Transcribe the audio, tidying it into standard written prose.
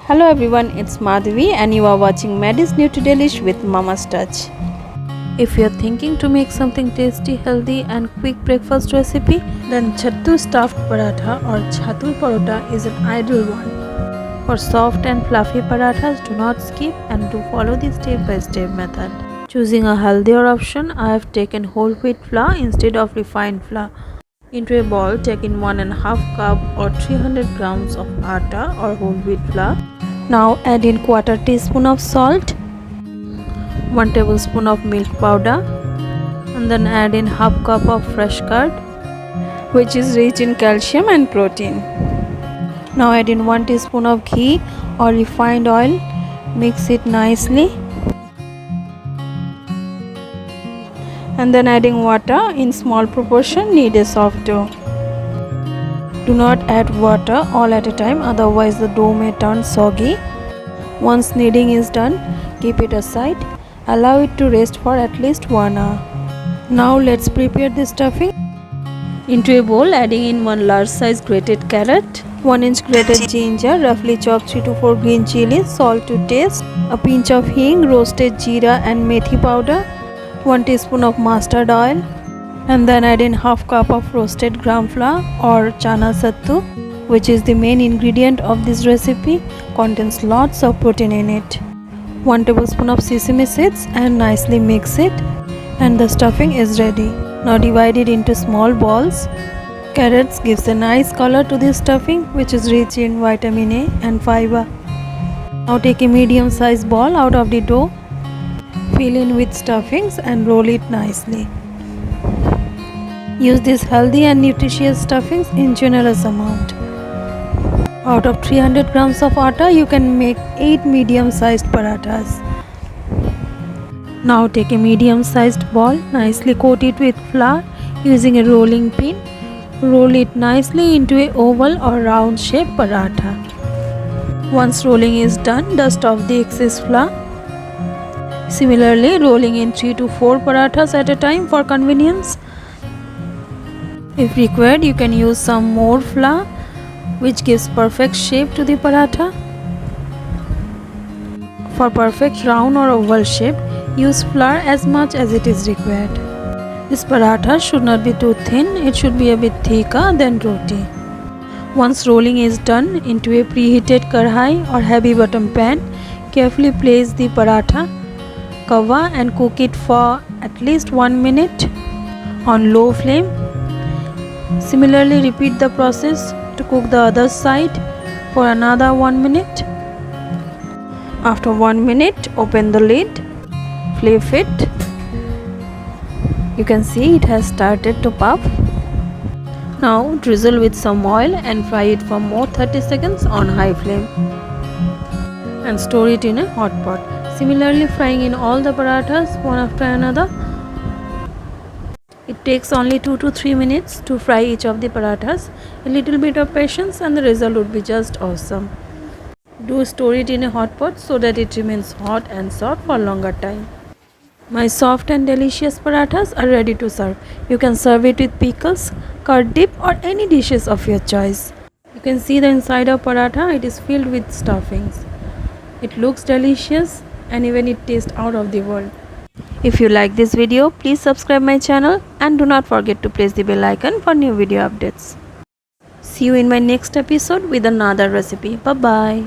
Hello everyone, it's Madhavi and you are watching Maddie's Nutri-Delish with Mama's Touch. If you are thinking to make something tasty, healthy and quick breakfast recipe, then Sattu Stuffed Paratha or Sattu Paratha is an ideal one. For soft and fluffy parathas, do not skip and do follow the step-by-step method. Choosing a healthier option, I have taken whole wheat flour instead of refined flour. Into a bowl, take in 1.5 cup or 300 grams of atta or whole wheat flour. Now add in quarter teaspoon of salt, 1 tablespoon of milk powder, and then add in half cup of fresh curd, which is rich in calcium and protein. Now add in 1 teaspoon of ghee or refined oil. Mix it nicely. And then adding water in small proportion. Knead a soft dough. Do not add water all at a time, otherwise the dough may turn soggy. Once kneading is done, keep it aside. Allow it to rest for at least 1 hour. Now let's prepare the stuffing. Into a bowl, adding in 1 large size grated carrot, 1 inch grated ginger, roughly chopped 3 to 4 green chilies, salt to taste, a pinch of hing, roasted jeera and methi powder, 1 teaspoon of mustard oil, and then add in half cup of roasted gram flour or chana sattu, which is the main ingredient of this recipe. Contains lots of protein in it. 1 tablespoon of sesame seeds and nicely mix it, and the stuffing is ready. Now divide it into small balls. Carrots gives a nice color to this stuffing, which is rich in vitamin A and fiber. Now take a medium sized ball out of the dough, fill in with stuffings and roll it nicely. Use these healthy and nutritious stuffings in generous amount. Out of 300 grams of atta, you can make 8 medium-sized parathas. Now take a medium-sized ball, nicely coat it with flour using a rolling pin. Roll it nicely into a oval or round shape paratha. Once rolling is done, dust off the excess flour. Similarly, rolling in 3 to 4 parathas at a time for convenience. If required, you can use some more flour, which gives perfect shape to the paratha. For perfect round or oval shape, use flour as much as it is required. This paratha should not be too thin, it should be a bit thicker than roti. Once rolling is done, into a preheated kadhai or heavy bottom pan, carefully place the paratha, cover and cook it for at least 1 minute on low flame. Similarly, repeat the process to cook the other side for another 1 minute. After 1 minute, open the lid, flip it. You can see it has started to puff. Now drizzle with some oil and fry it for more 30 seconds on high flame. And store it in a hot pot. Similarly, frying in all the parathas one after another. It takes only 2 to 3 minutes to fry each of the parathas. A little bit of patience and the result would be just awesome. Do store it in a hot pot so that it remains hot and soft for longer time. My soft and delicious parathas are ready to serve. You can serve it with pickles, curd dip or any dishes of your choice. You can see the inside of paratha, it is filled with stuffings. It looks delicious and even it tastes out of the world. If you like this video, please subscribe my channel and do not forget to press the bell icon for new video updates. See you in my next episode with another recipe. Bye bye.